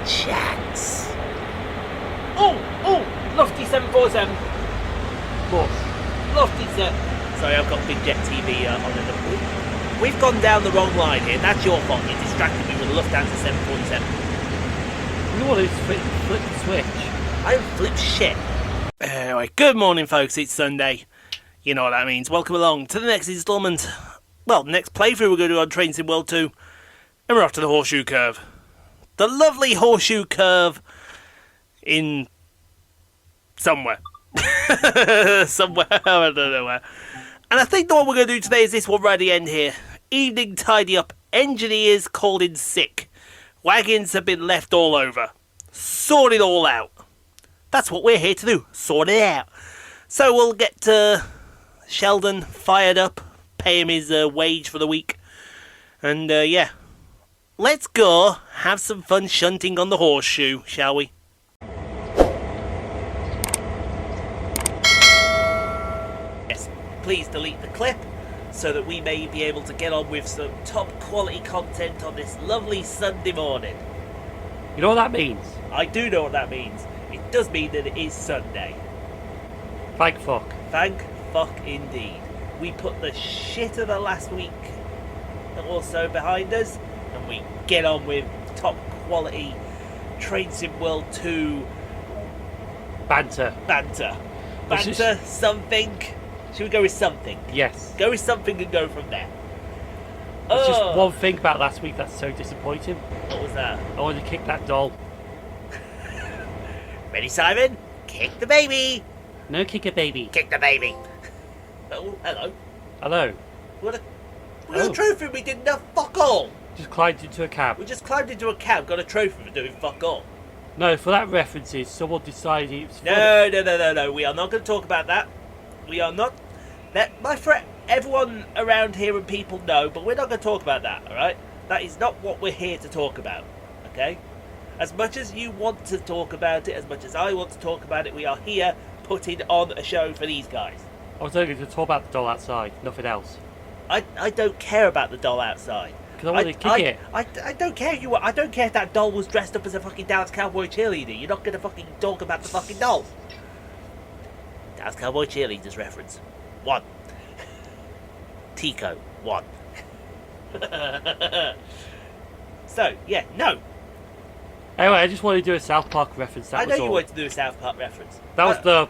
chance. Oh, lofty 747. Lofty 7. Sorry, I've got Big Jet TV on it. We've gone down the wrong line here. That's your fault. You distracted me with the Lufthansa 747. You know what is flip the switch? I don't flip shit. Anyway, good morning, folks. It's Sunday. You know what that means. Welcome along to the next instalment. Well, next playthrough we're going to do on Train Sim World 2. And we're off to the Horseshoe Curve. The lovely Horseshoe Curve in somewhere. Somewhere, I don't know where. And I think the one we're going to do today is this one right at the end here. Evening tidy up. Engineers called in sick. Wagons have been left all over. Sort it all out. That's what we're here to do. Sort it out. So we'll get Sheldon fired up. Pay him his wage for the week. And yeah. Let's go have some fun shunting on the Horseshoe, shall we? Yes, please delete the clip so that we may be able to get on with some top quality content on this lovely Sunday morning. You know what that means? I do know what that means. It does mean that it is Sunday. Thank fuck. Thank fuck indeed. We put the shit of the last week also behind us. And we get on with top quality Train Sim World 2 Banter. Something. Should we go with something? Yes. Go with something and go from there. There's just one thing about last week that's so disappointing. What was that? I wanted to kick that doll. Ready, Simon? Kick the baby. No kick a baby. Kick the baby. Oh, hello. Hello. We got a trophy. We didn't have fuck all. Just climbed into a cab. We just climbed into a cab, got a trophy for doing fuck all. No, for that references, someone decided it was No. We are not going to talk about that. We are not. My friend, everyone around here and people know, but we're not going to talk about that, alright? That is not what we're here to talk about, okay? As much as you want to talk about it, as much as I want to talk about it, we are here putting on a show for these guys. I was only going to talk about the doll outside, nothing else. I don't care about the doll outside. Because I wanted to kick it. I don't care I don't care if that doll was dressed up as a fucking Dallas Cowboy cheerleader. You're not going to fucking talk about the fucking doll. Dallas Cowboy cheerleaders reference. 1. Tico. 1. So, yeah, no. Anyway, I just wanted to do a South Park reference. I know you wanted to do a South Park reference. That was the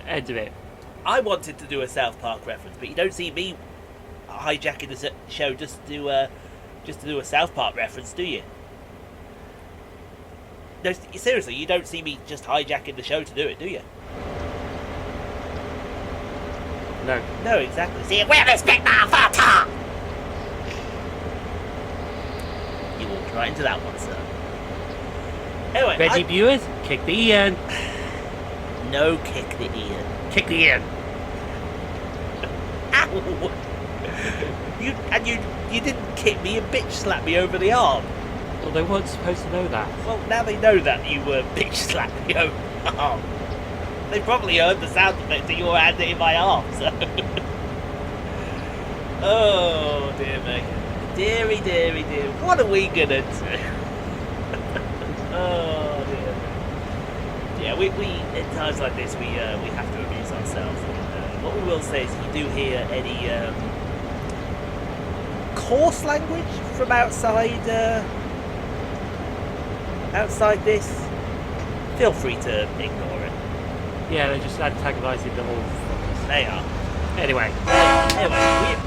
end of it. I wanted to do a South Park reference, but you don't see me hijacking the show just to do a South Park reference, do you? No, seriously, you don't see me just hijacking the show to do it, do you? No. No, exactly. See, we're respect our father! You walked right into that one, sir. Anyway, Ready, viewers? Kick the Ian. No, kick the Ian. Kick the Ian. Ow! You didn't kick me, you bitch slapped me over the arm. Well, they weren't supposed to know that. Well, now they know that you bitch slapped me over the arm. They probably heard the sound effect of your hand in my arm, so... Oh, dear me. Deary, deary, dear. What are we gonna do? Oh, dear. Yeah, we in times like this, we have to amuse ourselves. What we will say is if you do hear any coarse language from outside this, feel free to ignore it. Yeah, they're just antagonising the whole fuckers. They are. Anyway,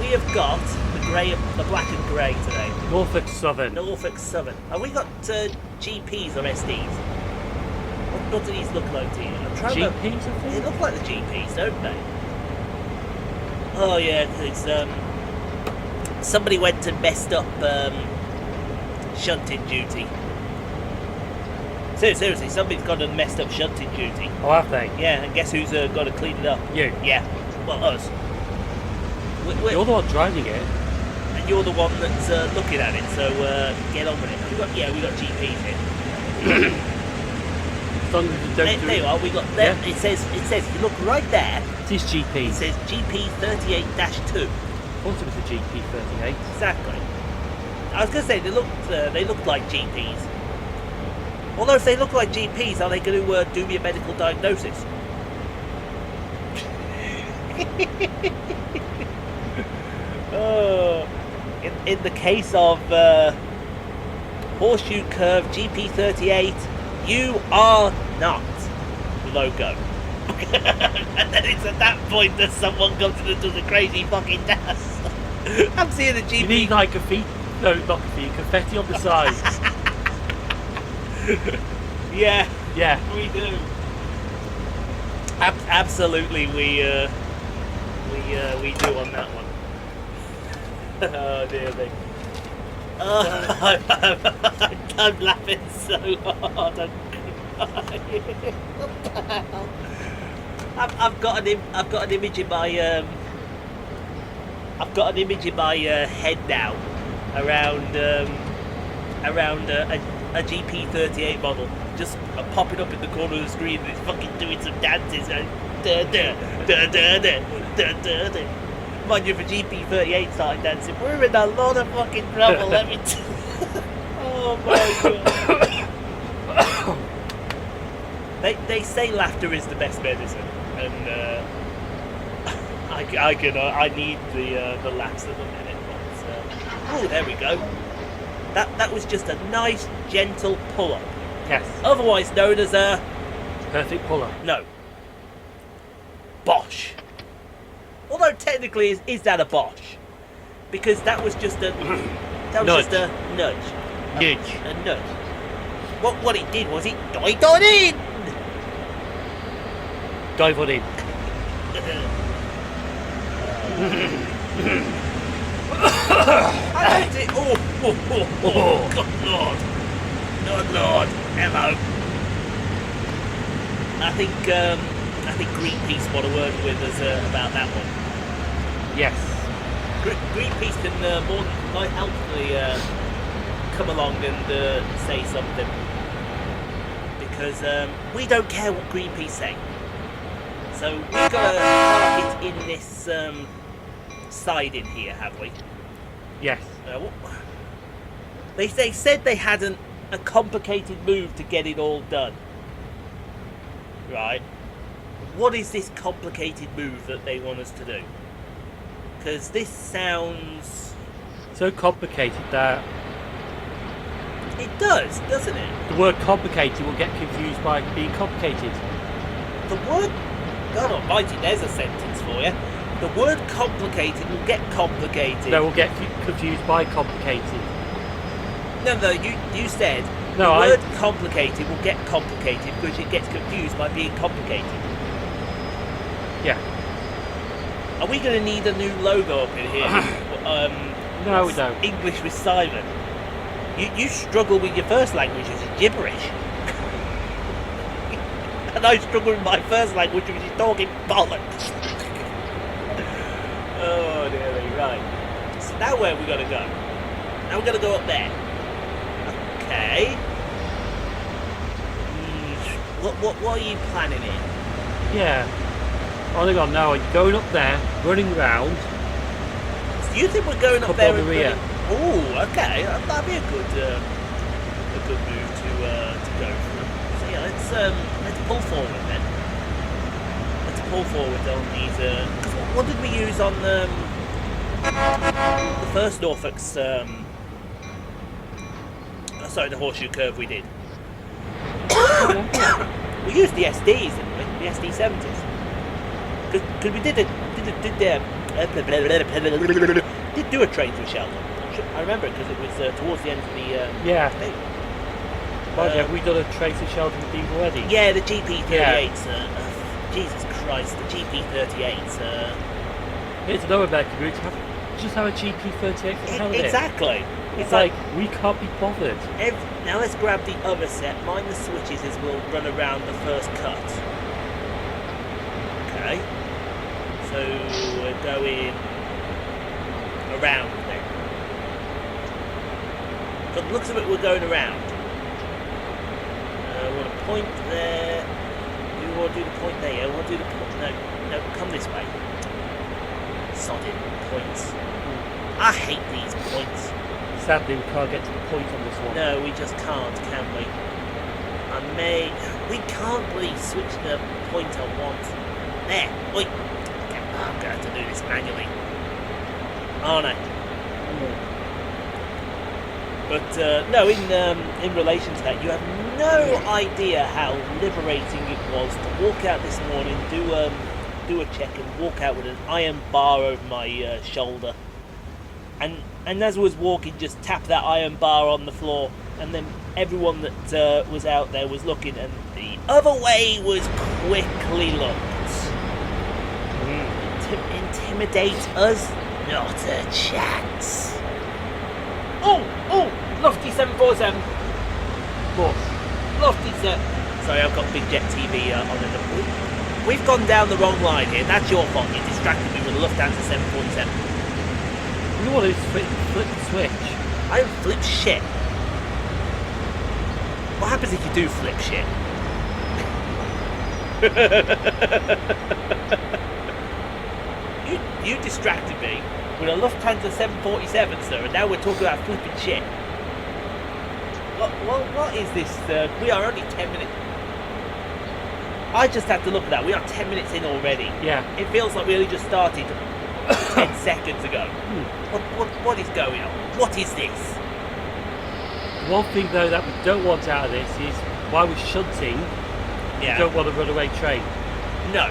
we have got the black and grey today. Norfolk Southern. Norfolk Southern. Have we got GPs or SDs? What do these look like to you? I'm trying GPs, to... I think? They look like the GPs, don't they? Oh yeah, because somebody went and messed up shunting duty. Seriously, somebody's gone and messed up shunting duty. Oh, have they? Yeah, and guess who's got to clean it up? You. Yeah, well, us. You're the one driving it. And you're the one that's looking at it, so get on with it. We got GPs here. As long as you don't There you are, we got there. Yeah. It says if you look right there. It is GP. It says GP38-2. I thought it was a GP38. Exactly. I was going to say they looked like GPs. Although if they look like GPs, are they going to do me a medical diagnosis? Oh, in the case of Horseshoe Curve GP38, you are not the logo. And then it's at that point that someone comes in and does a crazy fucking dance. I'm seeing the GP. You need like confetti on the side. Yeah, Yeah. we do. Absolutely, we do on that one. Oh dear me. Oh, I'm laughing so hard. I'm crying. What the hell? I've got an image in my head now around a GP38 model just popping up in the corner of the screen and it's fucking doing some dances and da da da da da da da da. Mind you, if a GP38 started dancing, we're in a lot of fucking trouble. Let me tell you. Oh my god. They say laughter is the best medicine, and I need the laughs at the minute. But, oh, there we go. That was just a nice, gentle pull-up. Yes. Otherwise known as a... Perfect pull-up. No. Bosh. Although technically, is that a bosh? Because that was just a... That was Nudge. just a nudge. Nudge. A nudge. What it did was it dived on in! Dive on in. I liked it. Oh, good lord. Good lord. Hello. I think Greenpeace want to work with us about that one. Yes. Greenpeace can more than quite helpfully come along and say something, because we don't care what Greenpeace say. So we've got a target in this side in here, have we? Yes. They said they had a complicated move to get it all done. Right. What is this complicated move that they want us to do? Because this sounds... So complicated that It does, doesn't it? the word complicated will get confused by being complicated. The word... God almighty, there's a sentence for you. The word complicated will get complicated. No, will get confused by complicated. No, you said No, the word complicated will get complicated because it gets confused by being complicated. Yeah. Are we going to need a new logo up in here? No, we don't. English with Simon. You struggle with your first language, which is gibberish. And I struggle with my first language, which is talking bollocks. Oh dear me, right. So now where are we going to go? Now we're going to go up there. Okay. What are you planning here? Yeah. Hang on, now you're going up there, running round. Do you think we're going up Up there on the and rear. Oh, okay. That'd be a good move to go through. So yeah, let's pull forward then. Let's pull forward on these. What did we use on the first Norfolk's? Sorry, the Horseshoe Curve we did. We used the SDs, didn't we? The SD70s. Because we did do a train through Shelton. I remember it because it was towards the end of the Yeah. thing. Mind you, have we done a trace of Sheldon with these already? Yeah, the GP38s. Jesus Christ, the GP38s. Here's another American route. Just have a GP38 for the hell of it. Exactly. It's like, we can't be bothered. Now let's grab the other set. Mind the switches as we'll run around the first cut. Okay. So we're going around then. From the looks of it, we're going around. We want to point there. Do we want to do the point there? Yeah, we want to do the point. No, come this way. Sodded points. I hate these points. Sadly, we can't get to the point on this one. No, we just can't, can we? mate. We can't really switch the pointer once. There. Oi. I'm going to have to do this manually. Aren't I? But no, in relation to that, you have no idea how liberating it was to walk out this morning, do a check, and walk out with an iron bar over my shoulder, and as I was walking, just tap that iron bar on the floor, and then everyone that was out there was looking, and the other way was quickly looked. Intimidate us? Not a chance. Oh, Lofty 747. Lofty 7. Sorry, I've got Big Jet TV on it. We've gone down the wrong line here. That's your fault. You distracted me with a Lufthansa 747. You want to flip the switch? I don't flip shit. What happens if you do flip shit? You distracted me with a Lufthansa 747, sir, and now we're talking about flipping shit. What is this? We are only 10 minutes. I just had to look at that. We are 10 minutes in already. Yeah. It feels like we only just started 10 seconds ago. What is going on? What is this? One thing though that we don't want out of this is while we're shunting, Yeah. you don't want a runaway train. No,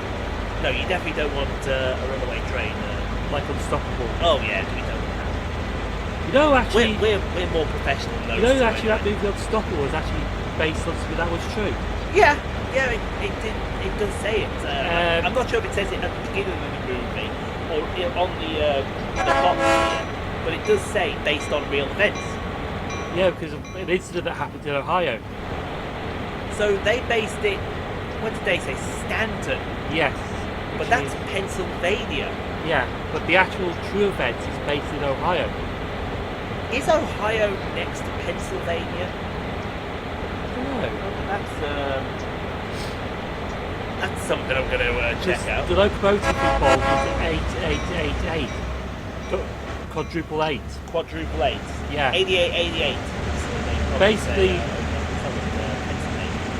you definitely don't want a runaway train. Like Unstoppable. Oh yeah, we don't. You know, actually, We're more professional than those. you know, two, actually, that anyway. movie Unstoppable was actually based on something that was true. Yeah, it does say it. I'm not sure if it says it at the beginning of the movie or on the box here, but it does say based on real events. Yeah, because of an incident that happened in Ohio. So they based it. What did they say? Stanton, Yes. but which that's is- Pennsylvania. yeah, but the actual true event is based in Ohio. Is Ohio next to Pennsylvania? I don't know. That's something I'm going to check out. The locomotive involved was 8888. Quadruple 8. Quadruple 8. Yeah. 8888. Basically,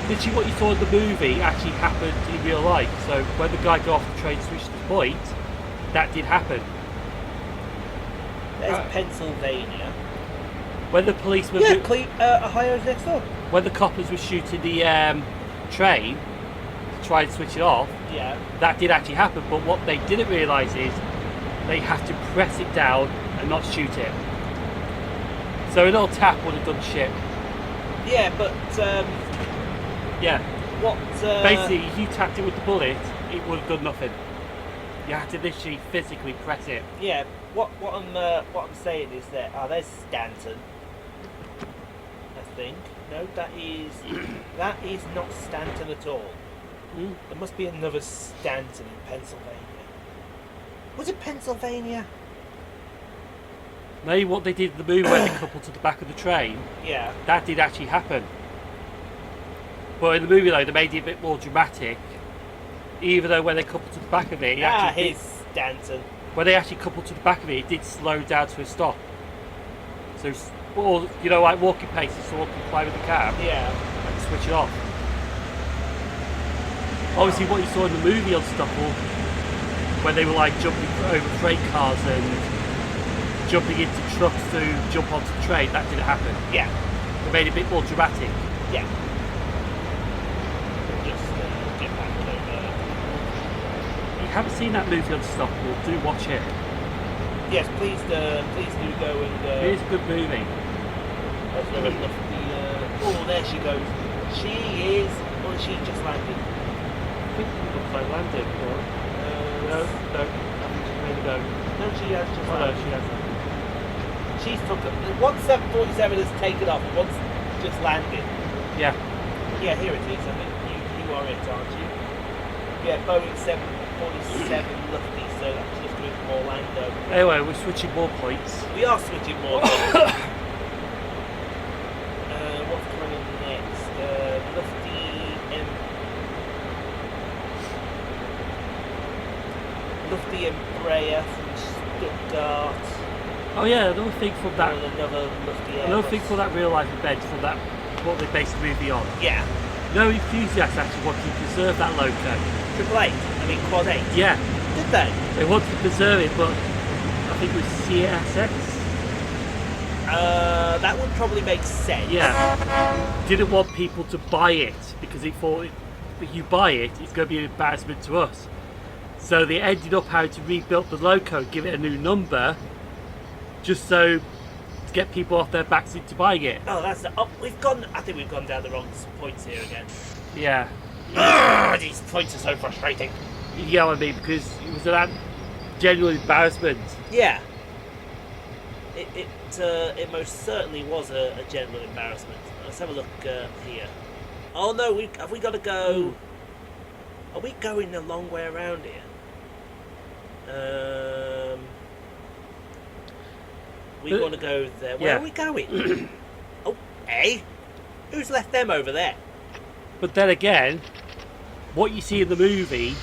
literally what you saw in the movie actually happened in real life. So when the guy got off the train switched the point, that did happen. There's Pennsylvania. When the policemen, Ohio's next door. when the coppers were shooting the train to try and switch it off, Yeah. that did actually happen. But what they didn't realise is they had to press it down and not shoot it. So an old tap would have done shit. Yeah, but Yeah. what? Basically, if you tapped it with the bullet, it would have done nothing. You had to literally physically press it. Yeah. What I'm saying is that there's Stanton. I think no, that is not Stanton at all. Mm. There must be another Stanton in Pennsylvania. Was it Pennsylvania? Maybe what they did in the movie when they coupled to the back of the train, Yeah. that did actually happen. But in the movie though, they made it a bit more dramatic. Even though when they coupled to the back of it, Here's Stanton. when they actually coupled to the back of it, it did slow down to a stop. So, or you know, like walking paces, so one can climb in the cab Yeah. and switch it off. Obviously, what you saw in the movie Unstoppable, when they were like jumping over freight cars and jumping into trucks to jump onto the train, that didn't happen. Yeah. They made it a bit more dramatic. Yeah. Just get back over. If you haven't seen that movie Unstoppable, do watch it. Yes, please do go and. It is a good movie. Let's have a look at the. Oh, there she goes. She is. Or is she just landed? I think it looks like landed. Or, no, I think she's made a go. No, she has just Oh no, landed. she hasn't. She's took it. One 747 has taken off. One's just landed. Yeah. Yeah, here it is. I think you are it, aren't you? Yeah, Boeing 747 Lufty, so that's just doing more Orlando. Anyway, we're switching more points. We are switching more. What's coming in next? Lufty Embraer from Stuttgart. Oh yeah, another thing from that. And another Lufty Airbus. Another thing for that real life event from that what they based the movie on. Yeah. No enthusiasts actually wanted to preserve that loco. Triple 8, I mean Quad 8. Yeah, Did they? they wanted to preserve it, but I think it was CSX. That would probably make sense. Yeah, didn't want people to buy it because he thought if you buy it, it's going to be an embarrassment to us. So they ended up having to rebuild the loco, give it a new number, just so to get people off their backs into buying it. Oh, that's the. I think we've gone down the wrong points here again. Yeah, These points are so frustrating. you get what I mean, because it was a genuine embarrassment. Yeah. It most certainly was a general embarrassment. Let's have a look here. Oh no, have we got to go? Are we going a long way around here? We want to go there. Where are we going? Oh, hey, who's left them over there? But then again, what you see in the movie,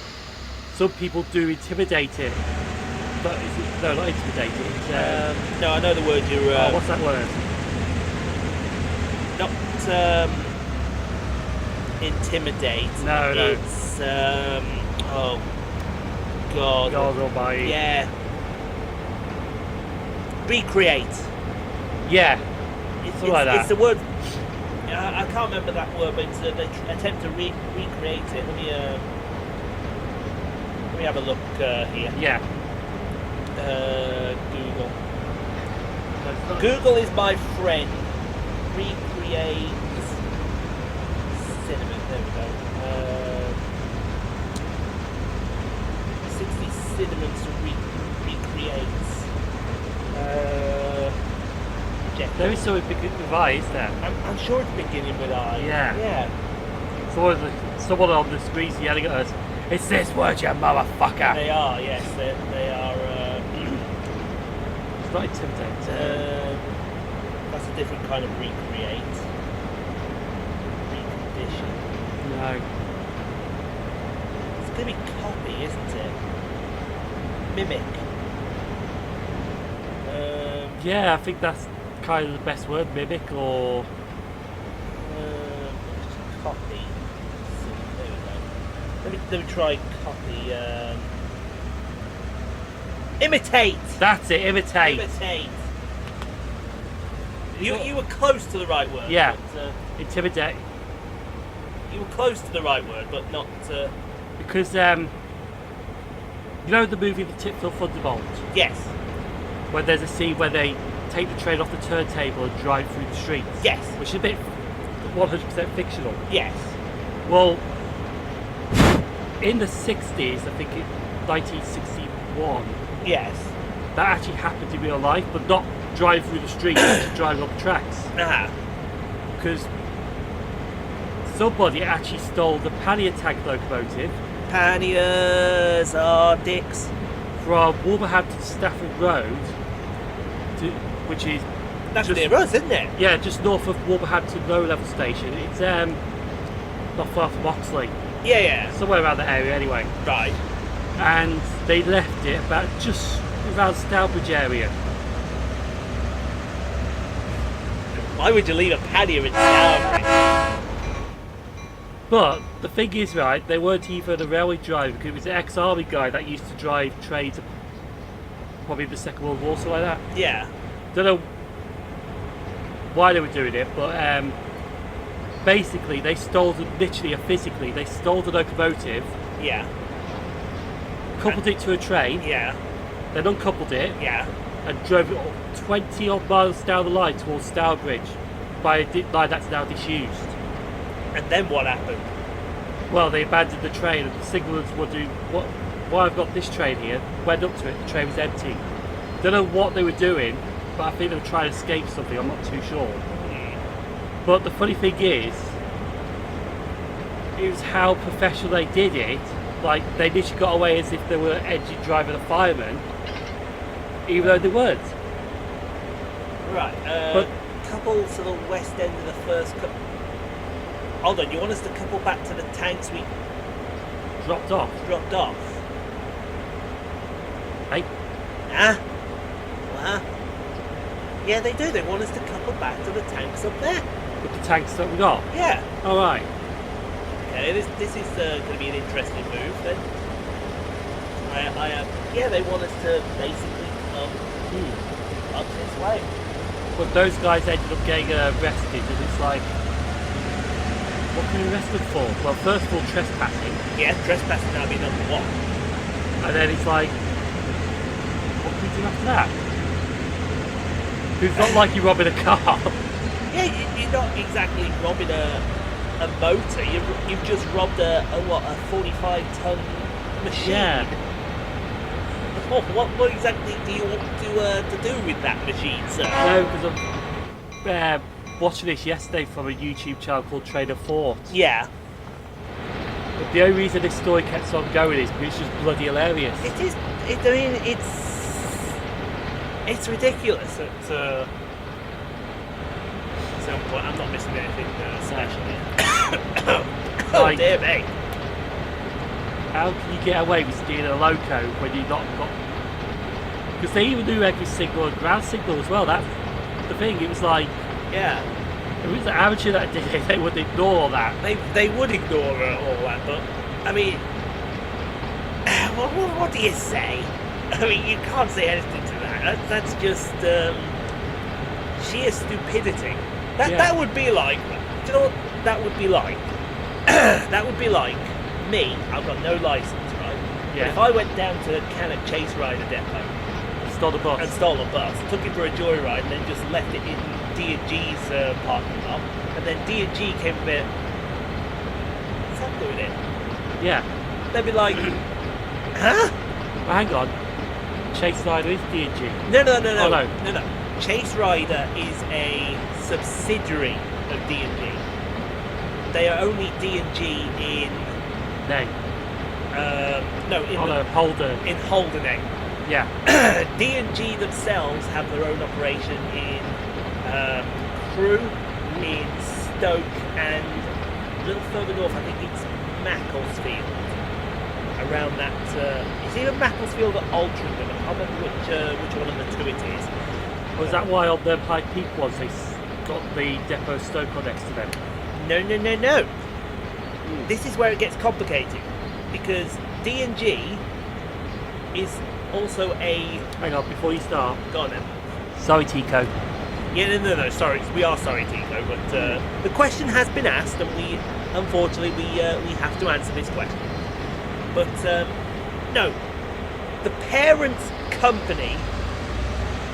some people do intimidate it. But no, not intimidate it. It's, No, I know the word you're. what's that word? Not intimidate. No. It's oh God. God almighty. Yeah. Recreate. Yeah. Something like that. It's the word. I can't remember that word, but it's the attempt to recreate it. Let me have a look here. Yeah. Google. Google is my friend. Recreate cinnamon. There we go. 60 cinnamons to recreate. There is something with I, is there? I'm sure it's beginning with I. Yeah. Yeah. Someone on the screen's yelling at us, "It's this word, you motherfucker!" They are, yes. They are. It's not intimidate. That's a different kind of recreate. Recondition. No. It's going to be copy, isn't it? Mimic. Yeah, I think that's kind of the best word, mimic or... Copy. There we go. Let me try copy. Imitate! That's it, imitate. Imitate. You were close to the right word. Yeah. But, Intimidate. you were close to the right word, but not... Because, you know the movie The Titfield Thunderbolt? Yes. Where there's a scene where they take the train off the turntable and drive through the streets. Yes. Which is a bit 100% fictional. Yes. Well, in the 60s, I think in 1961, Yes. that actually happened in real life, but not drive through the streets, actually driving up the tracks. Ah. Because somebody actually stole the pannier tank locomotive Panniers are dicks. from Wolverhampton Stafford Road, which is That's just, near us, isn't it? yeah, just north of Wolverhampton Low Level Station. It's not far from Oxley, Yeah, yeah. somewhere around that area anyway. Right. And they left it about just around Stourbridge area. Why would you leave a pannier in Stourbridge? But the thing is, right, they weren't even a railway driver, because it was an ex-army guy that used to drive trains, probably the Second World War, something like that. Yeah. Don't know why they were doing it, but basically they stole literally and physically, they stole the locomotive, Yeah. coupled it to a train, Yeah. then uncoupled it, Yeah. and drove it 20 odd miles down the line towards Stourbridge by a line that's now disused. And then what happened? Well, they abandoned the train, and the signallers were doing, why I've got this train here, went up to it, the train was empty. Don't know what they were doing, but I think they were trying to escape something, I'm not too sure. But the funny thing is, it was how professional they did it. Like, they literally got away as if they were engine driver and a fireman, even though they weren't. Right. But- Couple to the west end of the first couple. Hold on, you want us to couple back to the tanks we Dropped off. dropped off? Hey, Nah. Well, yeah, they do. They want us to couple back to the tanks up there. with the tanks that we got. Yeah. Alright. Okay, this is going to be an interesting move then. Yeah, they want us to basically come up this way. But those guys ended up getting arrested, and it's like, what can we arrest them for? Well, first of all, trespassing. Yeah, trespassing now be number one. And then it's like, what can we do after that? It's not like you're robbing a car. Yeah, you're not exactly robbing a motor. You've just robbed a 45-ton machine. Yeah. What exactly do you want to do with that machine, sir? No, because I'm watching this yesterday from a YouTube channel called Trader Fort. Yeah. But the only reason this story kept on going is because it's just bloody hilarious. It is. I mean, it's ridiculous at some point. I'm not missing anything special here. Oh dear me. How can you get away with stealing a loco when you've not got... Because they even do every signal and ground signal as well. That's the thing. It was like... Yeah. If it was the amateur that did it, they would ignore all that. They would ignore all that, but I mean, what do you say? I mean, you can't say anything to that. That's just sheer stupidity. That would be like, do you know what that would be like? That would be like me. I've got no license, right? Yeah. But if I went down to Cannock Chase Rider Depot, Stole the bus. and stole a bus, took it for a joyride, and then just left it in D&G's parking lot, and then D&G came a bit, what's that doing it? Yeah. They'd be like, huh? Well, hang on. Chase Rider is D&G. No. Oh, no. No. Chase Rider is a subsidiary of D&G. They are only D&G in... Name. Holden. In Holden. Yeah. D&G themselves have their own operation in Crewe, in Stoke, and a little further north, I think it's Macclesfield. Around that, it's either Macclesfield or Altrincham. I can't remember which one of the two it is. Was that why on the Pike Peak ones they got the depot Stoke on next to them? No. This is where it gets complicated, because D&G is also a... Hang on, before you start. Go on then. Sorry, Tico. Yeah, no, sorry. We are sorry, Tico, but the question has been asked, and we have to answer this question. But, no. The parent company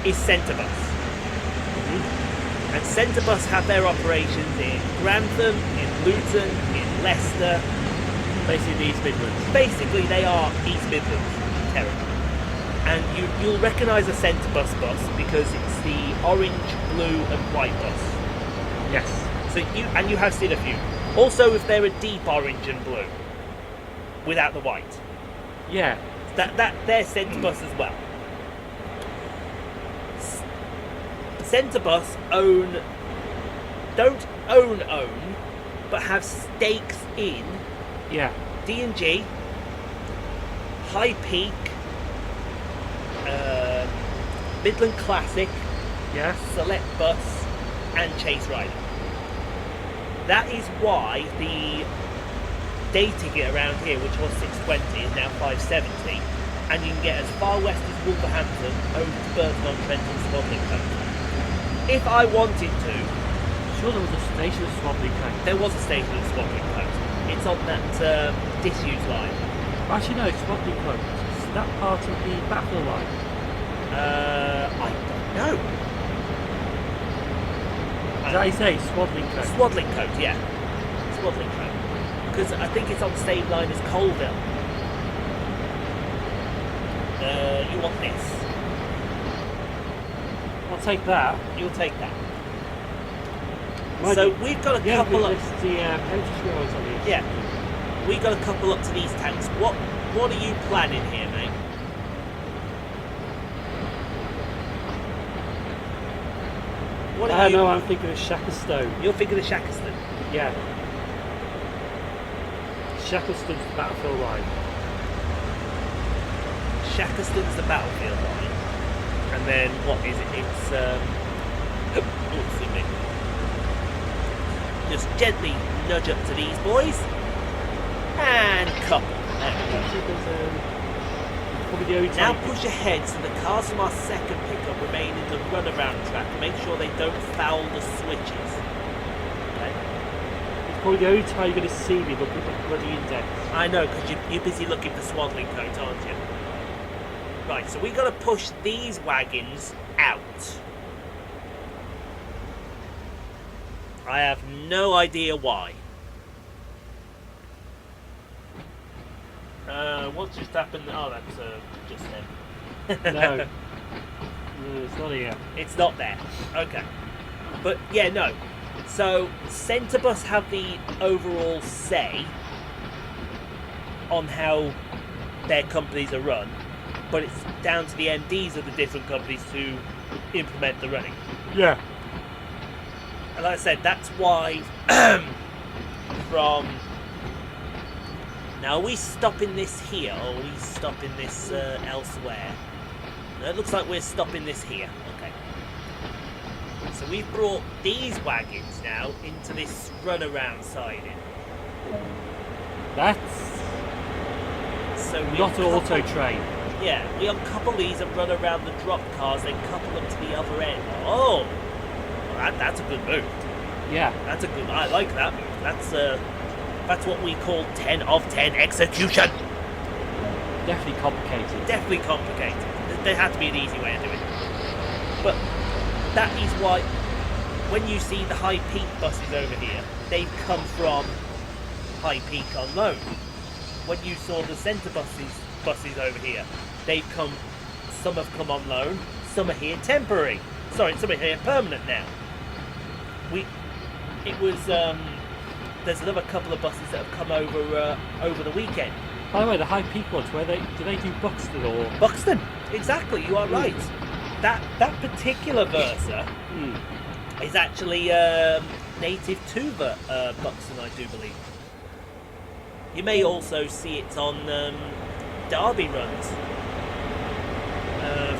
is Centrebus. And Centrebus have their operations in Grantham, in Luton, in Leicester. Basically the East Midlands. Basically, they are East Midlands territory. And you'll recognise a Centrebus bus because it's the orange, blue and white bus. Yes. So you have seen a few. Also, if they're a deep orange and blue, without the white. Yeah. They're Centrebus as well. Centrebus don't own, but have stakes in D&G, High Peak, Midland Classic, Select Bus, and Chase Rider. That is why the day ticket around here, which was £6.20, is now £5.70, and you can get as far west as Wolverhampton over to Burton-on-Trent and Swaddling Coast. If I wanted to... Sure, there was a station at Swaddling Coast. There was a station at Swaddling Coast. It's on that disused line. Actually, no, Swaddling Coast. Is that part of the Battle line? I don't know. Is that how you say, Swaddling Coast? Swaddling Coast, yeah. Swaddling Coast. Because I think it's on the same line as Colville. You want this? I'll take that. You'll take that. So we've got a couple of... Yeah. We've got a couple up to these tanks. What are you planning here, mate? No, I'm thinking of Shacklestone. You're thinking of Shacklestone? Yeah. Shacklestone's the battlefield line. Shacklestone's the battlefield line. And then, what is it? It's, let's see me. Just gently nudge up to these boys. And couple. There we go. Probably the only Now time. push ahead so the cars from our second pickup remain in the runaround track. Make sure they don't foul the switches. Okay. It's probably the only time you're going to see me look at the bloody index. I know, because you're busy looking for swaddling coat, aren't you? Right, so we got to push these wagons out. I have no idea why. What's just happened? Oh, that's just them. No. No, it's not here. It's not there. Okay. But yeah, no. So Centrebus have the overall say on how their companies are run, but it's down to the MDs of the different companies to implement the running. Yeah. And like I said, that's why from... Now, are we stopping this here, or are we stopping this elsewhere? No, it looks like we're stopping this here. Okay. So we've brought these wagons now into this runaround siding. That's So we not an auto train. Yeah, we uncouple these and run around the drop cars, then couple them to the other end. Oh! Well, that's a good move. Yeah. That's a good... I like that move. That's what we call 10 of 10 execution. Definitely complicated. Definitely complicated. There had to be an easy way of doing it. But that is why when you see the High Peak buses over here, they've come from High Peak on loan. When you saw the centre buses over here, some have come on loan, some are here temporary. Sorry, some are here permanent now. There's another couple of buses that have come over the weekend. By the way, the High Peak ones, do they do Buxton or... Buxton, exactly, you are right. That particular Versa is actually native to Buxton, I do believe. You may also see it on Derby runs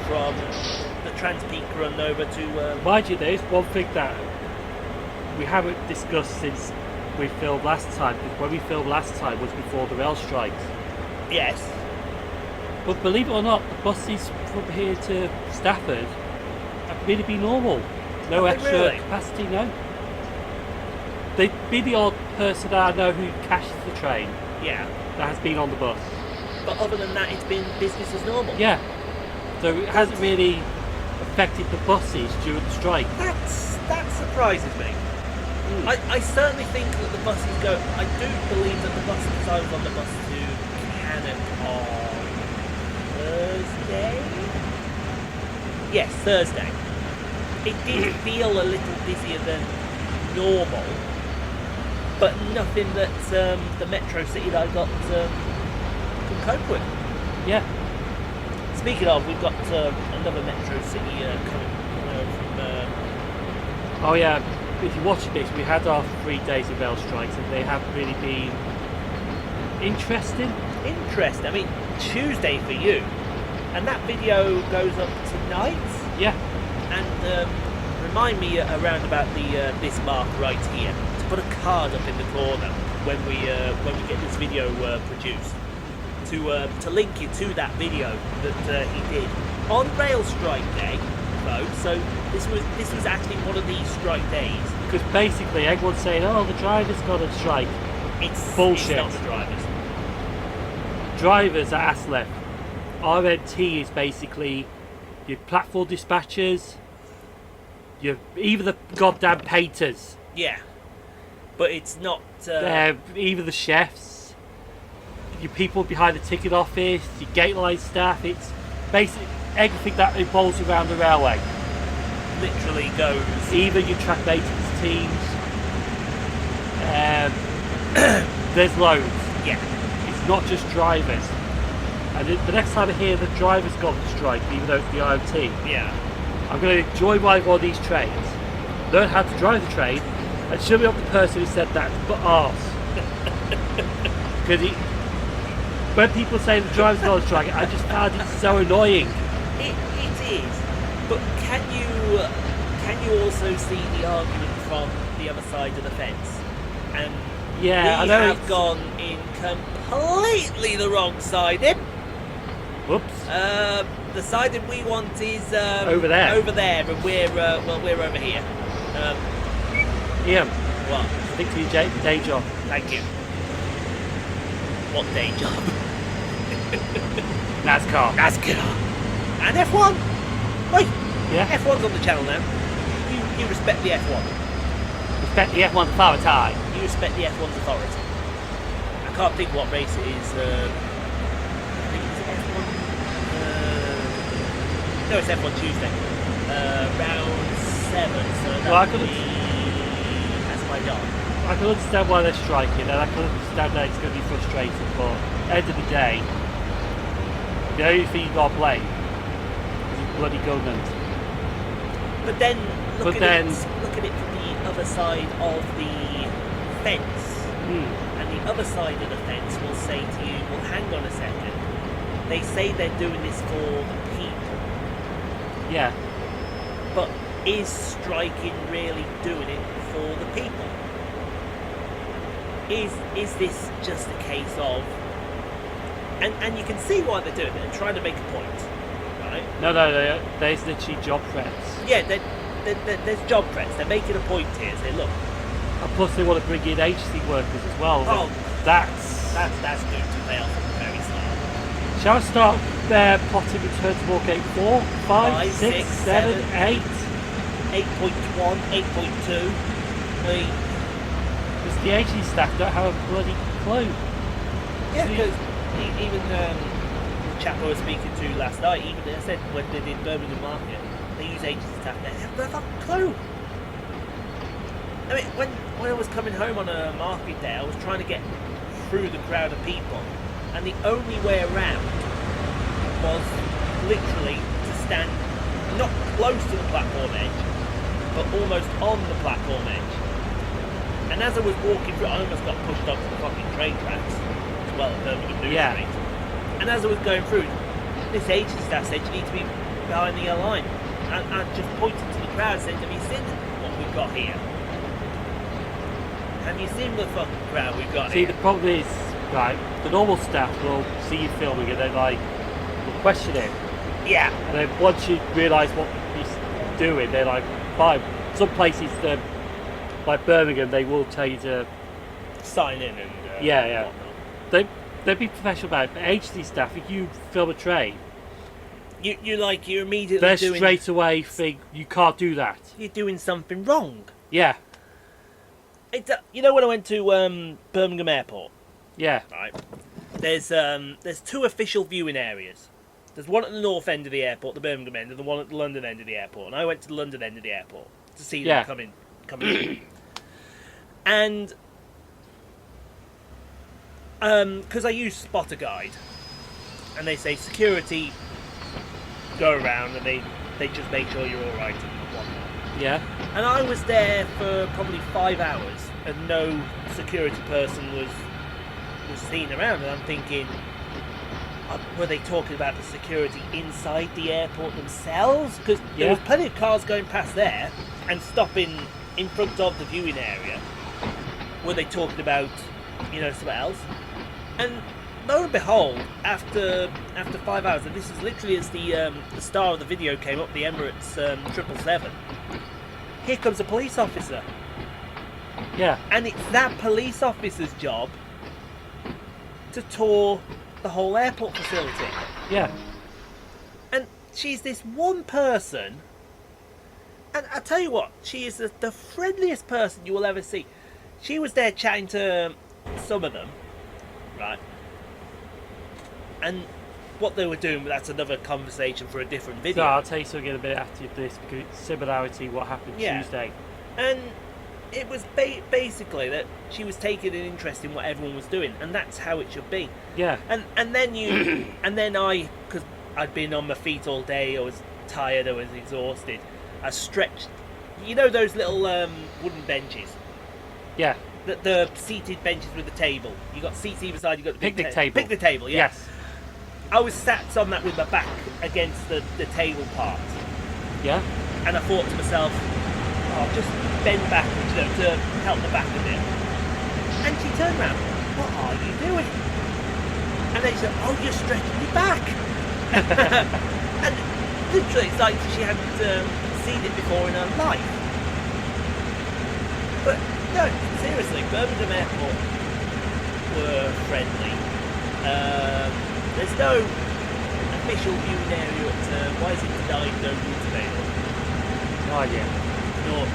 from the Trans-Peak run over to... Mind you, there is one thing that we haven't discussed since we filmed last time, because when we filmed last time was before the rail strikes. Yes. But believe it or not, the buses from here to Stafford have really been normal. No Have they extra really? capacity, no. They'd be the odd person that I know who cashes the train Yeah. that has been on the bus. But other than that, it's been business as normal. Yeah. So it hasn't really affected the buses during the strike. That surprises me. I certainly think that the buses go... I do believe that the buses... Because I was on the bus to Cannock on Thursday? Yes, Thursday. It did feel a little busier than normal, but nothing that the Metro City that I got can cope with. Yeah. Speaking of, we've got another Metro City coming from... Oh yeah, if you're watching this, we had our 3 days of rail strikes and they have really been interesting. Interesting. I mean, Tuesday for you. And that video goes up tonight? Yeah. And remind me around about this mark right here to put a card up in the corner when we get this video produced to link you to that video that he did on rail strike day, though. So this was actually one of these strike days. Because basically everyone's saying, oh, the drivers got a strike. It's bullshit. It's not the drivers. Drivers are ASLEF. RNT is basically your platform dispatchers, even the goddamn painters, Yeah, but it's not. even the chefs, your people behind the ticket office, your gate line staff. It's basically everything that revolves around the railway. Literally goes. Even your track maintenance teams. There's loads. Yeah. It's not just drivers. And the next time I hear the drivers got the strike, even though it's the IMT, Yeah. I'm going to joyride one of these trains, learn how to drive the train, and show me up the person who said that, but arse. Because when people say the driver's got a strike, I just found it so annoying. It is. But can you also see the argument from the other side of the fence? And Yeah, I we know have it's- gone in completely the wrong siding. Whoops. The siding we want is Over there. Over there, and we're over here. Ian, What? stick to your day job. Thank you. What day job? NASCAR. NASCAR. And F1. Wait. Yeah. F1's on the channel now. You respect the F1. Respect the F1's authority. You respect the F1's authority. I can't think what race it is. I think it's F1. No, it's F1 Tuesday. Round 7. So that would be Azerbaijan. I can understand why they're striking, and I can understand that it's going to be frustrating, but at the end of the day, the only thing you've got to blame is his bloody government. But then look at it from the other side of the fence. And the other side of the fence will say to you, well, hang on a second. They say they're doing this for the people. Yeah. But is striking really doing it for the people? Is this just a case of... And you can see why they're doing it and trying to make a point, right? No, there's literally job threats. Yeah, there's job threats. They're making a point here. Say, look. And plus they want to bring in agency workers as well. Oh, that's doomed to fail from the very start. Shall I start plotting return to Wargate 4, 5, 6, 7, 8? 8.1, 8.2. I mean, Because the agency staff don't have a bloody clue. yeah, because even the chap I was speaking to last night, even they said when they did Birmingham Market, they use agency staff there. They have a clue. I mean, when I was coming home on a market day, I was trying to get through the crowd of people, and the only way around was literally to stand not close to the platform edge, but almost on the platform edge. And as I was walking through, I almost got pushed onto the fucking train tracks as well at Birmingham New Street. And as I was going through, this agency staff said you need to be behind the yellow line. And I just pointed to the crowd saying, have you seen what we've got here? Have you seen the fucking crowd we've got here? See, the problem is, right, the normal staff will see you filming and they're like, will question it. Yeah. And then once you realise what he's doing, they're like, fine. Some places, like Birmingham, they will tell you to sign in and yeah. whatnot. They'd be professional about it. But agency staff, if you film a train, you're immediately they doing... straight away think you can't do that. You're doing something wrong. Yeah. You know when I went to Birmingham Airport? Yeah. Right. There's two official viewing areas. There's one at the north end of the airport, the Birmingham end, and the one at the London end of the airport. And I went to the London end of the airport to see them coming in. And because I use Spotter Guide, and they say security go around and they just make sure you're all right and whatnot. Yeah. And I was there for probably 5 hours, and no security person was seen around. And I'm thinking, were they talking about the security inside the airport themselves? Because there was plenty of cars going past there and stopping in front of the viewing area. Were they talking about, something else? And lo and behold, after 5 hours, and this is literally as the star of the video came up, the Emirates 777, here comes a police officer. Yeah. And it's that police officer's job to tour the whole airport facility. Yeah. And she's this one person, and I tell you what, she is the friendliest person you will ever see. She was there chatting to some of them, right? And what they were doing, that's another conversation for a different video. So I'll tell you something a bit after this, because it's similarity what happened Tuesday. And it was basically that she was taking an interest in what everyone was doing, and that's how it should be. Yeah. And then you, and then I, because I'd been on my feet all day, I was tired, I was exhausted, I stretched, those little wooden benches? Yeah. The seated benches with the table. You got seats either side, you got the picnic table. Picnic table, yeah. Yes. I was sat on that with my back against the table part. Yeah. And I thought to myself, just bend back, to help the back a bit. And she turned around. what are you doing? And they said, oh, you're stretching your back. And literally, it's like she hadn't seen it before in her life. But no, seriously, Birmingham Airport were friendly. There's no official viewing area at why is it denied no route available? No idea. No.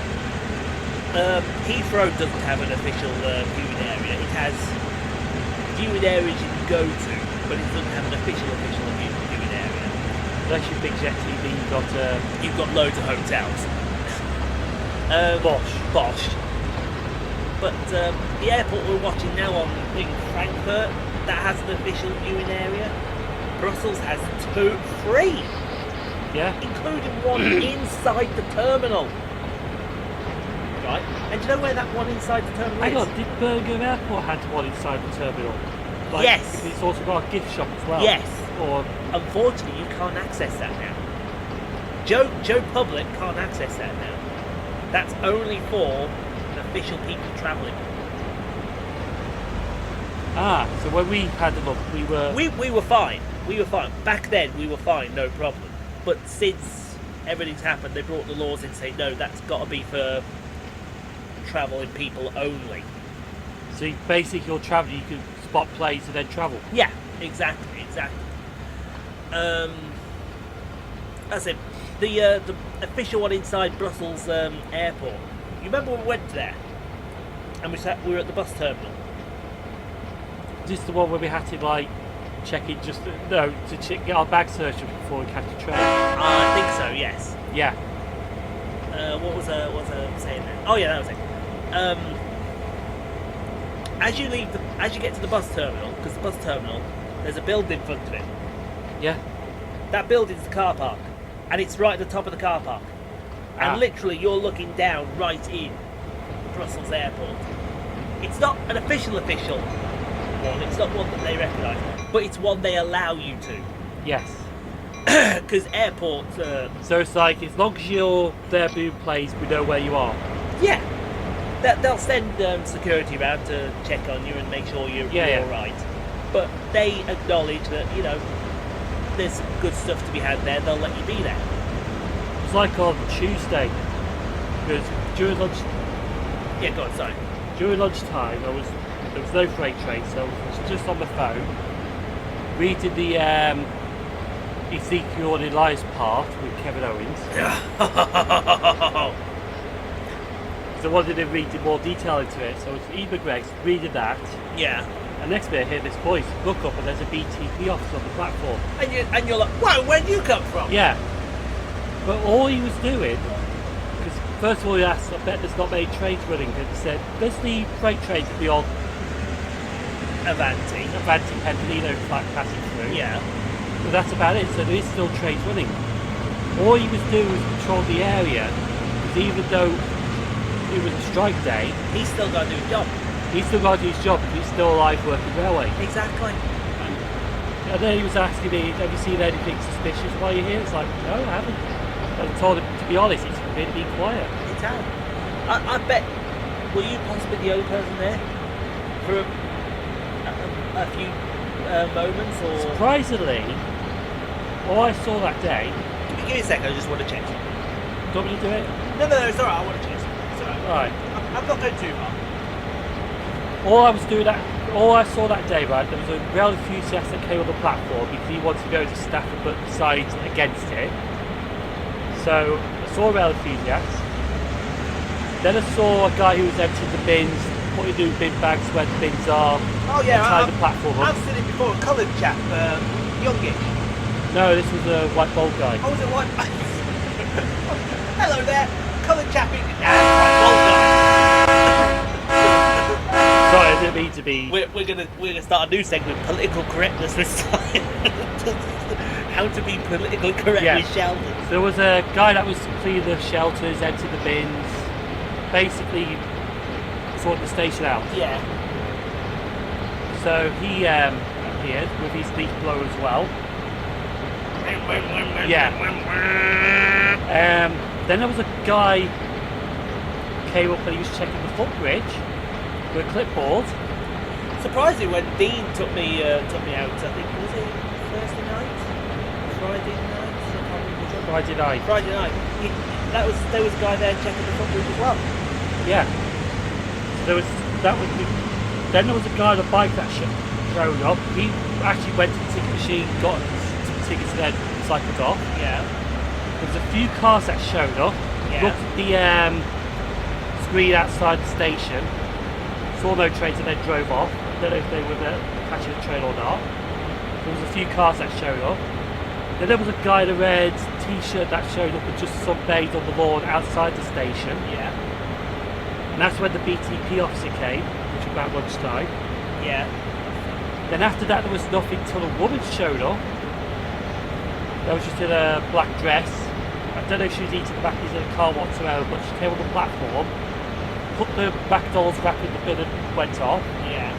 Heathrow doesn't have an official viewing area. It has viewing areas you can go to, but it doesn't have an official viewing area. Unless you big Jet TV, You've got loads of hotels. Bosh. But the airport we're watching now in Frankfurt, that has an official viewing area. Brussels has 3, yeah. including one inside the terminal. Right? And do you know where that one inside the terminal Hang is? on, did Birmingham Airport have one inside the terminal? Like, Yes. Because it's also got a gift shop as well. Yes. Or Unfortunately, you can't access that now. Joe Public can't access that now. That's only for official people travelling. so when we had them up, we We were fine. We were fine. Back then, we were fine, no problem. But since everything's happened, they brought the laws in saying, no, that's got to be for travelling people only. So basically, you're travelling, you can spot planes and then travel. Yeah, exactly. That's it. The official one inside Brussels airport. You remember when we went there? And we were at the bus terminal. Is this the one where we had to like check it get our bag searched before we catch the train? I think so. Yes. Yeah. What was I saying there? Oh yeah, that was it. As you get to the bus terminal, because the bus terminal, there's a building in front of it. Yeah. That building's the car park, and it's right at the top of the car park. And literally, you're looking down right in Brussels airport. It's not an official one. It's not one that they recognise, but it's one they allow you to. Yes. Because airports. So it's like as long as you're there being plays, we know where you are. Yeah. They'll send security around to check on you and make sure you're all right. But they acknowledge that there's good stuff to be had there. They'll let you be there. It was like on Tuesday, because during lunch. Yeah, go on. Sorry. During lunchtime, there was no freight train, so I was just on the phone reading the Ezekiel and Elias part with Kevin Owens. So I wanted to read in more detail into it, so it's Ian McGreg's reading that. Yeah. And next bit I hear this voice, look up and there's a BTP officer on the platform. And you're like, wow, where'd you come from? Yeah. But all he was doing, because first of all he asked, I bet there's not many trains running, and he said, there's the freight trains at the odd Avanti, Pentanino passing through. Yeah. But that's about it, so there is still trains running. All he was doing was patrol the area, because even though it was a strike day, he's still got to do his job. He's still got to do his job, because he's still alive working railway. Exactly. And then he was asking me, have you seen anything suspicious while you're here? It's like, no, I haven't. I told him, to be honest, it's been quiet. It's out. I bet, were you possibly the only person there for a few moments? Or surprisingly, all I saw that day... Give me a second, I just want to check. Do you want me to do it? No, it's alright, I want to check. It's alright. I'm not going too far. All I saw that day, right, there was a rail enthusiast that came on the platform because he wanted to go to Stafford but decided against it. So I saw a rail enthusiast. Then I saw a guy who was emptying the bins, putting new bin bags where the bins are. Oh yeah, the platform up. I've seen it before, a coloured chap, youngish. No, this was a white bald guy. Oh, was it white? Hello there, coloured chap. White bald guy. Sorry, I didn't mean to be... We're gonna start a new segment, political correctness this time. How to be politically correct with shelters. There was a guy that was cleaning the shelters, emptying the bins, basically sorting the station out. Yeah. So he appeared with his leaf blower as well. Yeah. Then there was a guy came up and he was checking the footbridge with a clipboard. So surprising when Dean took me out. I think was it Thursday night, Friday night. I can't remember which one. Friday night. There was a guy there checking the front roof as well. Yeah. So then there was a guy on a bike that showed up. He actually went to the ticket machine, got some tickets, and then cycled off. Yeah. There was a few cars that showed up. Yeah. Looked at the screen outside the station. Saw no trains and then drove off. Don't know if they were catching the train or not. There was a few cars that showed up. Then there was a guy in a red t-shirt that showed up with just sunbathed on the lawn outside the station. Yeah. And that's when the BTP officer came, which was about lunchtime. Yeah. Then after that there was nothing till a woman showed up. That was just in a black dress. I don't know if she was eating the Mackies in a car whatsoever, but she came on the platform, put the McDonald's wrap in the bin and went off. Yeah.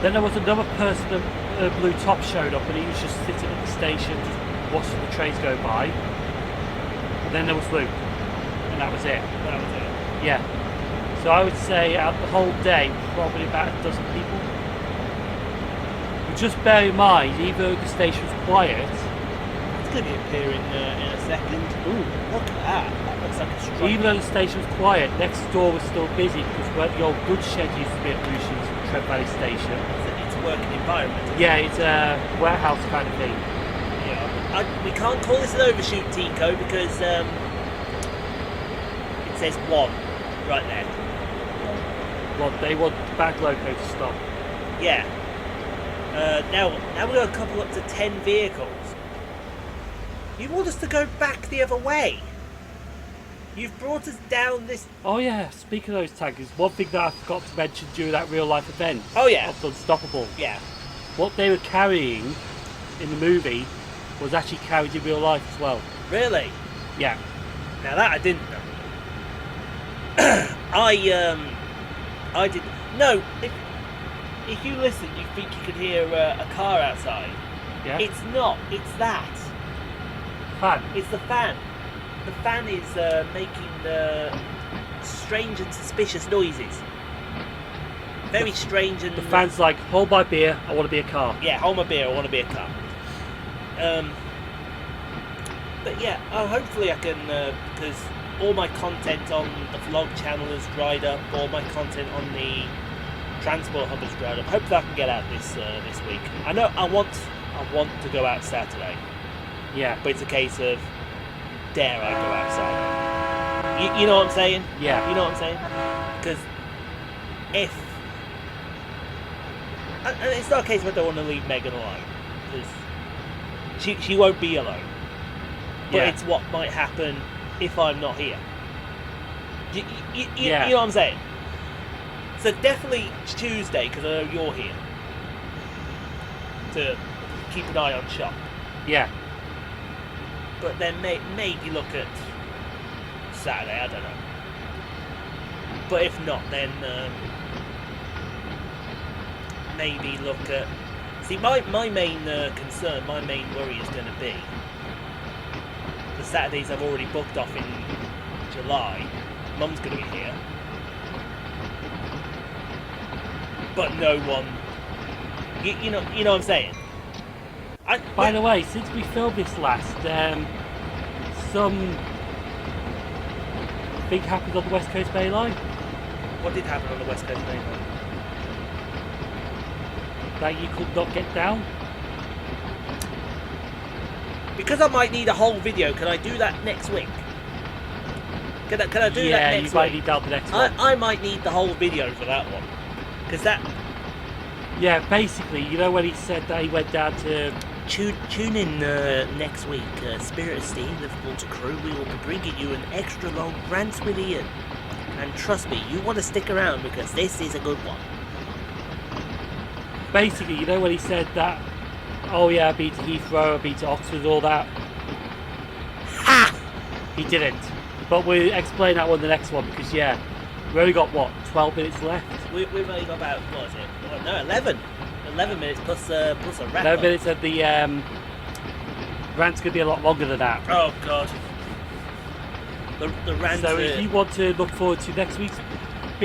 Then there was another person in a blue top showed up and he was just sitting at the station just watching the trains go by. And then there was Luke. And that was it. That was it. Yeah. So I would say out the whole day, probably about a dozen people. But just bear in mind, even though the station was quiet. It's going to be appearing in a second. Ooh, look at that. That looks like a strike. Even though the station was quiet, next door was still busy because where the old goods shed used to be at Lucian's Trent Valley Station. It's a working environment. Yeah, it's a warehouse kind of thing. Yeah. We can't call this an overshoot, Tico, because it says 1 right there. Well, they want the back loco to stop. Yeah. Now we're going to couple up to 10 vehicles. You want us to go back the other way? You've brought us down this... Oh yeah, speaking of those tankers, one thing that I forgot to mention during that real life event Oh yeah. of Unstoppable. Yeah. What they were carrying in the movie was actually carried in real life as well. Really? Yeah. Now that I didn't know. I did. No, if you listen, you think you could hear a car outside. Yeah. It's not. It's that. Fan. It's the fan. The fan is making strange and suspicious noises. Very strange and... The fan's like, hold my beer, I want to be a car. Yeah, hold my beer, I want to be a car. But yeah, hopefully I can, because all my content on the vlog channel has dried up, all my content on the transport hub has dried up. Hopefully I can get out this week. I know I want to go out Saturday. Yeah. But it's a case of, dare I go outside? You know what I'm saying? Yeah. You know what I'm saying? Because if... And it's not a case of I don't want to leave Megan alone. Because she won't be alone. But Yeah. it's what might happen if I'm not here. You Yeah. know what I'm saying? So definitely Tuesday, because I know you're here. To keep an eye on shop. Yeah. But then maybe look at Saturday, I don't know. But if not, then maybe look at... See, my main concern, my main worry is going to be the Saturdays I've already booked off in July. Mum's going to be here. But no one... You know what I'm saying? By the way, since we filmed this last, some thing happened on the West Coast Main Line What did happen on the West Coast Main Line? that you could not get down. Because I might need a whole video, can I do that next week? Can I do that next week? Yeah, you might need that the next one. I might need the whole video for that one. Because that... Yeah, basically, you know when he said that he went down to... Tune in next week. Spirit of Steam, Liverpool to Crew. We will be bringing you an extra long rant with Ian. And trust me, you want to stick around because this is a good one. Basically, you know when he said that, oh yeah, I've been to Heathrow, I've been to Oxford, all that. Ha! He didn't. But we'll explain that one the next one because, yeah, we only got, what, 12 minutes left? We've only got about, what is it? Oh, no, 11. 11 minutes plus a wrap 11 minutes and the rant's going to be a lot longer than that. Oh, God. The rant... So if you want to look forward to next week's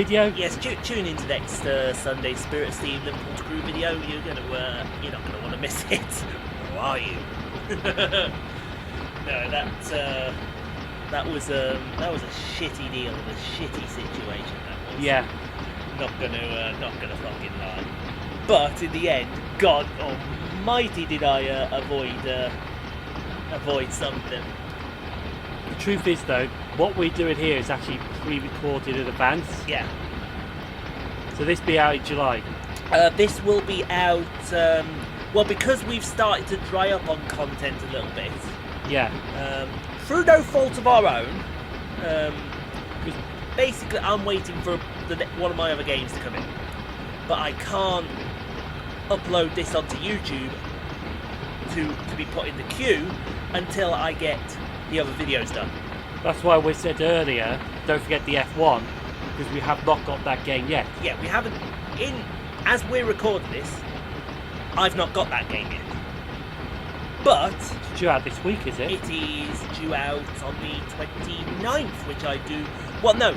video. Yes, tune into next Sunday's Spirit Steam Liverpool to Crew video. You're not gonna want to miss it, or are you? No, that was a shitty deal and a shitty situation. That was. Yeah. Not gonna fucking lie. But in the end, God Almighty, did I avoid something. The truth is, though, what we're doing here is actually pre-recorded in advance. Yeah. So this be out in July. This will be out. Well, because we've started to dry up on content a little bit. Yeah. Through no fault of our own. Because basically, I'm waiting for one of my other games to come in, but I can't upload this onto YouTube to be put in the queue until I get the other videos done. That's why we said earlier, don't forget the F1, because we have not got that game yet. Yeah, we haven't. As we're recording this, I've not got that game yet. But It's due out this week, is it? it is due out on the 29th, which I do. Well, no,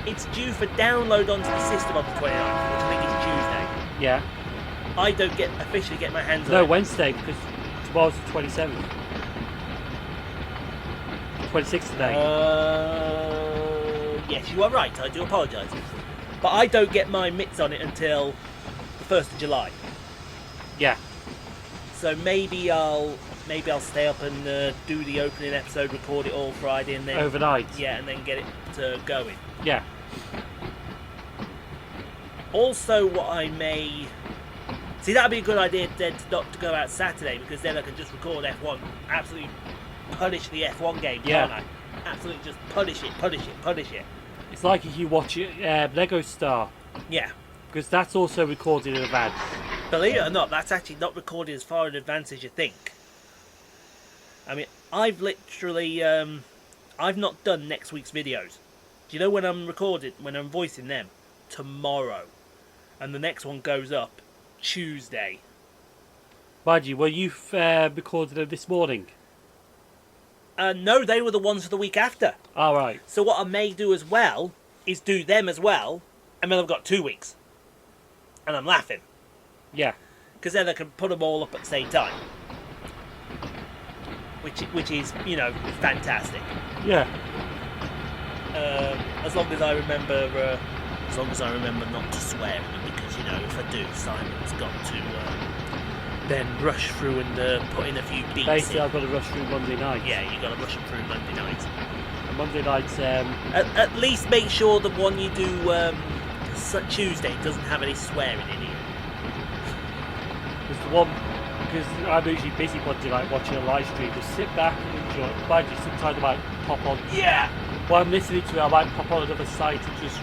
it's due for download onto the system on the 29th, which I think is Tuesday. Yeah. I don't officially get my hands on No, it. Wednesday, because tomorrow's the 27th. 26th today. Yes, you are right. I do apologise, but I don't get my mitts on it until the 1st of July. Yeah. So maybe I'll stay up and do the opening episode, record it all Friday, and then Overnight. Yeah, and then get it going. Yeah. Also, what I may see, that'd be a good idea then not to go out Saturday, because then I can just record F1, absolutely punish the F1 game, Yeah. can't I? Absolutely just punish it. It's like if you watch Lego Star, Yeah. because that's also recorded in advance. Believe it or not, that's actually not recorded as far in advance as you think. I mean, I've literally, I've not done next week's videos. Do you know when I'm voicing them? Tomorrow. And the next one goes up Tuesday. Mind you, you've recorded them this morning. No, they were the ones for the week after. All right. So what I may do as well is do them as well, and then I've got 2 weeks. And I'm laughing. Yeah. Because then I can put them all up at the same time. Which is, fantastic. Yeah. As long as I remember not to swear in them, because if I do, Simon's got to then rush through and put in a few beats. Basically, I've got to rush through Monday night. Yeah, you got to rush them through Monday night. And Monday night's At least make sure the one you do Tuesday doesn't have any swearing in it. was the one, because I'm usually busy Monday night watching a live stream. Just sit back and enjoy it. Mind you, sometimes I might pop on. Yeah. While I'm listening to it, I might pop on another site and just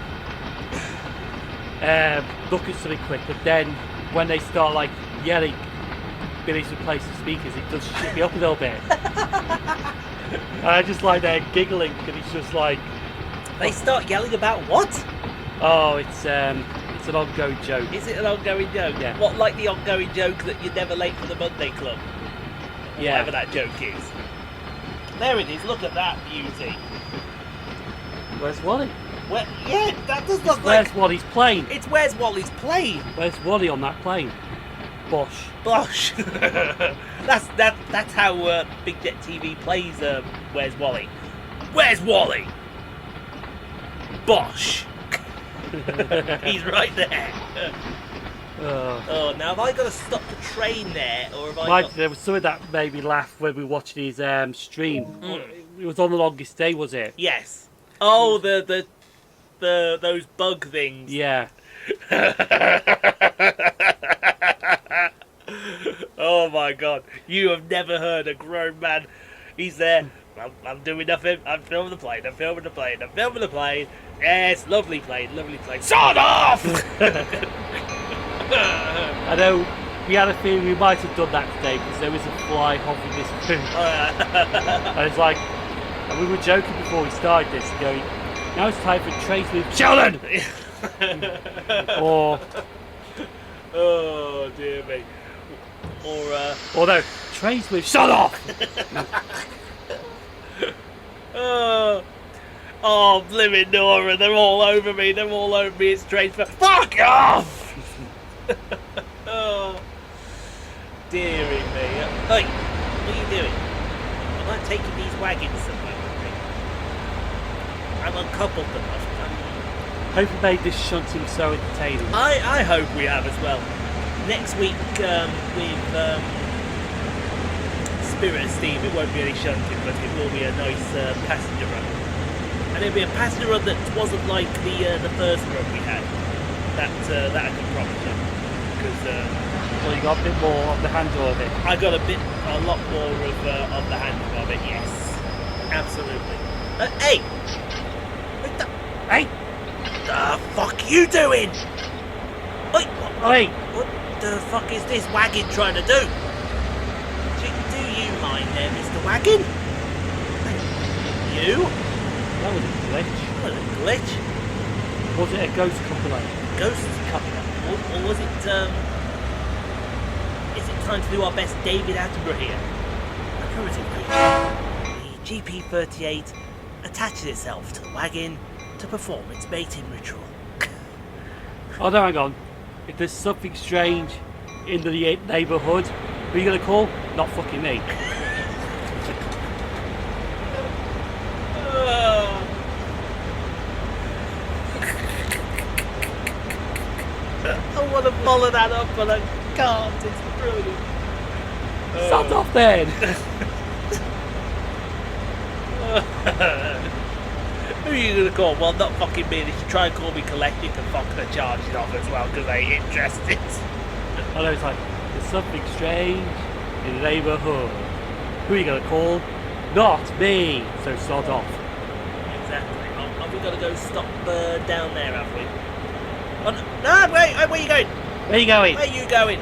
look at something quick. But then when they start yelling Billy's replacing speakers, it does shit me up a little bit. And I just lie there giggling, and it's just like, They start yelling about what? oh, it's an ongoing joke. Is it an ongoing joke? Yeah. What, like the ongoing joke that you're never late for the Monday Club? Or Yeah. whatever that joke is. There it is, look at that beauty. Where's Wally? Yeah, that does look Where's like... Wally's plane? It's where's Wally's plane? Where's Wally on that plane? Bosh. Bosh. that's how Big Jet TV plays Where's Wally. Where's Wally? Bosh. He's right there. Oh, now have I got to stop the train there, or have I got... There was something that made me laugh when we watched his stream. It was on the longest day, was it? Yes. Oh, the those bug things. Yeah. Oh my God! You have never heard a grown man. He's there. I'm doing nothing. I'm filming the plane. I'm filming the plane. I'm filming the plane. Yes, lovely plane. Lovely plane. Sod off! I know we had a feeling we might have done that today because there was a fly hovering this room. And it's like, and we were joking before we started this, going, now it's time for Trace with Sheldon! Or, Oh dear me. or no, Trace with Shut off! Oh, blimmin' Nora, they're all over me. They're all over me. It's strange. Fuck off! Oh, dearie me. Hey, what are you doing? I'm not taking these wagons somewhere with me. I've uncoupled them. Hope you made this shunting so entertaining. I hope we have as well. Next week with Spirit of Steam, it won't be any shunting, but it will be a nice passenger run. And it'll be a passenger run that wasn't like the first run we had. That I can promise you. Because well, you got a bit more of the handle of it. I got a lot more of the handle of it. Yes, absolutely. Hey, Hey! the fuck you doing? Hey! What the fuck is this wagon trying to do? Do you mind there, Mr. Wagon? You? That was a glitch. What a glitch. Was it a ghost couple? Ghost couple? Or was it, is it time to do our best David Attenborough here? Affirmatively. The GP38 attaches itself to the wagon to perform its mating ritual. Oh no, hang on. If there's something strange in the neighbourhood, who are you going to call? Not fucking me. I want to follow that up, but I can't. It's brilliant. Start off then! Who are you going to call? Well, not fucking me. They should try and call me Collective and fuck the charges off as well, because they ain't interested. I know, it's like, there's something strange in the neighbourhood. Who are you going to call? Not me! So start off. Exactly. Have we got to go stop down there, have we? Oh, no, wait, where are you going? Where are you going? Where are you going?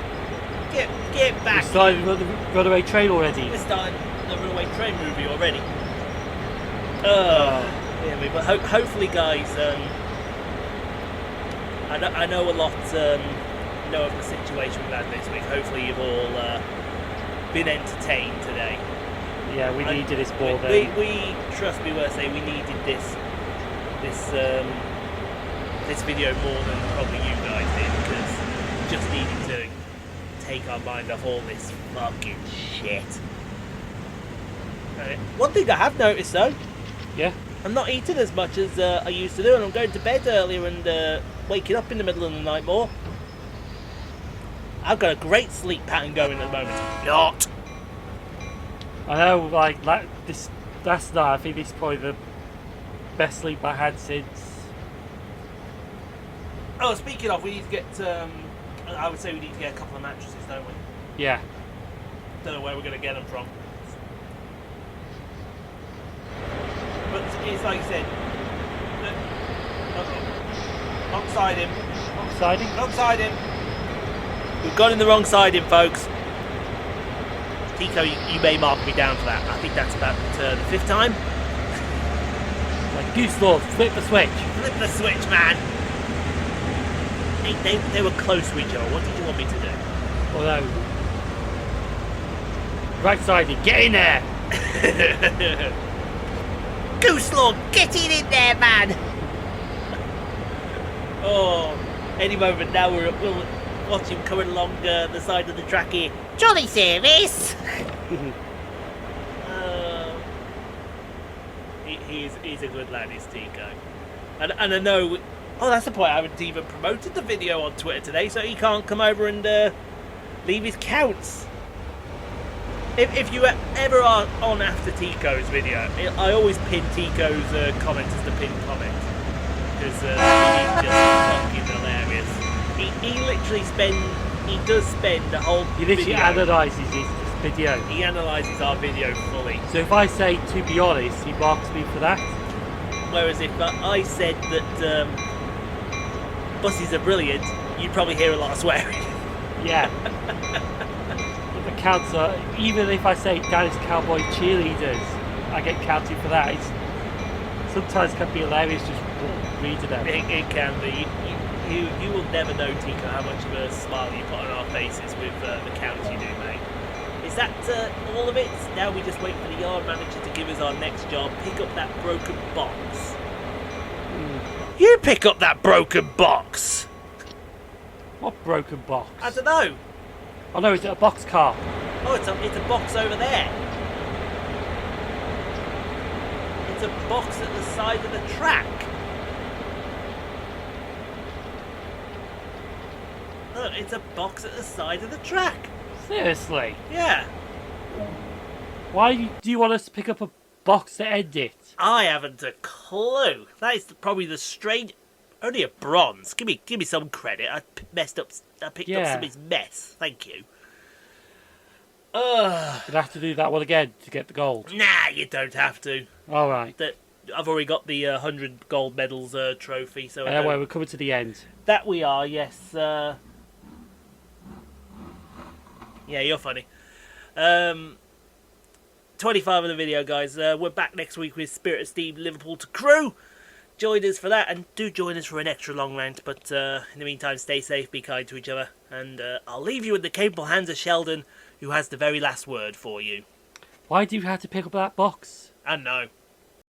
Get back. We're starting the runaway train already. We're starting the runaway train movie already. Yeah, but hopefully, guys, I know a lot know of the situation we've had this week. Hopefully you've all been entertained today. Yeah, we needed this more than... We trust me when I say we needed this video more than probably you guys did, because just needed to take our mind off all this fucking shit. One thing I have noticed though, Yeah? I'm not eating as much as I used to do, and I'm going to bed earlier and waking up in the middle of the night more. I've got a great sleep pattern going at the moment. Not. I know, like, this last night, I think this is probably the best sleep I had since... Oh, speaking of, we need to get, I would say we need to get a couple of mattresses, don't we? Yeah. Don't know where we're going to get them from. But it's like you said. Wrong siding. Wrong siding? Wrong siding. We've gone in the wrong siding, folks. Tico, you may mark me down for that. I think that's about the fifth time. Like, Goose Lord, flip the switch. Flip the switch, man. They were close to each other. What did you want me to do? Although... Right siding, get in there! Goose Lord, get in there, man! Oh, any moment now we'll watch him coming along the side of the track here. Jolly service! He's a good lad, is Tico. And I know... Oh, that's the point. I haven't even promoted the video on Twitter today, so he can't come over and leave his counts. If you ever are on after Tico's video, I always pin Tico's comment as the pinned comment. Because he's just fucking hilarious. He literally does spend the whole He literally video. analyses his video. He analyses our video fully. So if I say, to be honest, he marks me for that. Whereas if I said that buses are brilliant, you'd probably hear a lot of swearing. Yeah. The counts are, even if I say Dallas Cowboy cheerleaders, I get counted for that. It's sometimes can be hilarious just reading them. It can be. You will never know, Tico, how much of a smile you put on our faces with the counts you do, mate. Is that all of it? Now we just wait for the yard manager to give us our next job, pick up that broken box, You pick up that broken box. What broken box? I don't know. Oh no, is it a box car? Oh, it's a box over there. It's a box at the side of the track. Look, it's a box at the side of the track. Seriously? Yeah. Why do you want us to pick up a box to end it? I haven't a clue. That is probably the strange. Only a bronze. Give me some credit. I picked up somebody's mess. Thank you. You'd have to do that one again to get the gold. Nah, you don't have to. All right. I've already got the 100 gold medals trophy. So Anyway, we're coming to the end. that we are. Yes. Yeah, you're funny. 25 of the video, guys. We're back next week with Spirit of Steam Liverpool to Crew. Join us for that, and do join us for an extra long rant. But in the meantime, stay safe, be kind to each other, and I'll leave you in the capable hands of Sheldon, who has the very last word for you. Why do you have to pick up that box? I know.